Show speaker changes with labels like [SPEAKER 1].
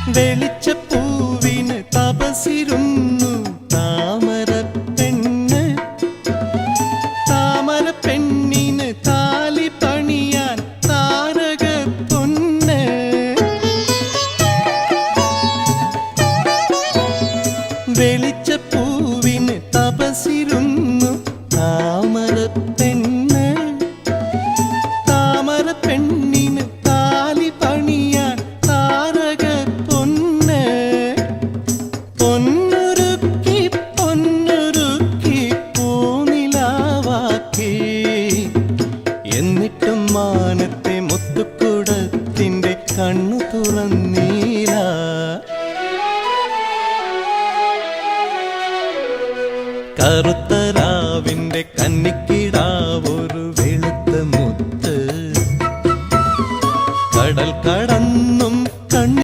[SPEAKER 1] വെളിച്ചപ്പൂവിന് തപസിരുന്നു താമരപ്പെണ്ണ്. താമരപ്പെണ്ണിന് താലി പണിയാൻ താരകപ്പൊന്ന്. വെളിച്ചപ്പൂവിന് തപസിരുന്നു താമരപ്പെണ്ണ്. താമരപ്പെണ്ണിന് താലി പണിയാൻ താരകപ്പൊന്ന്. പൊന്നുരുക്കി പൊന്നുരുക്കി പൂനിലാവാക്കി. എന്നിട്ടും മാനത്തെ മുത്തുക്കുടത്തിന്റെ കണ്ണു തുറന്നീല. കറുത്ത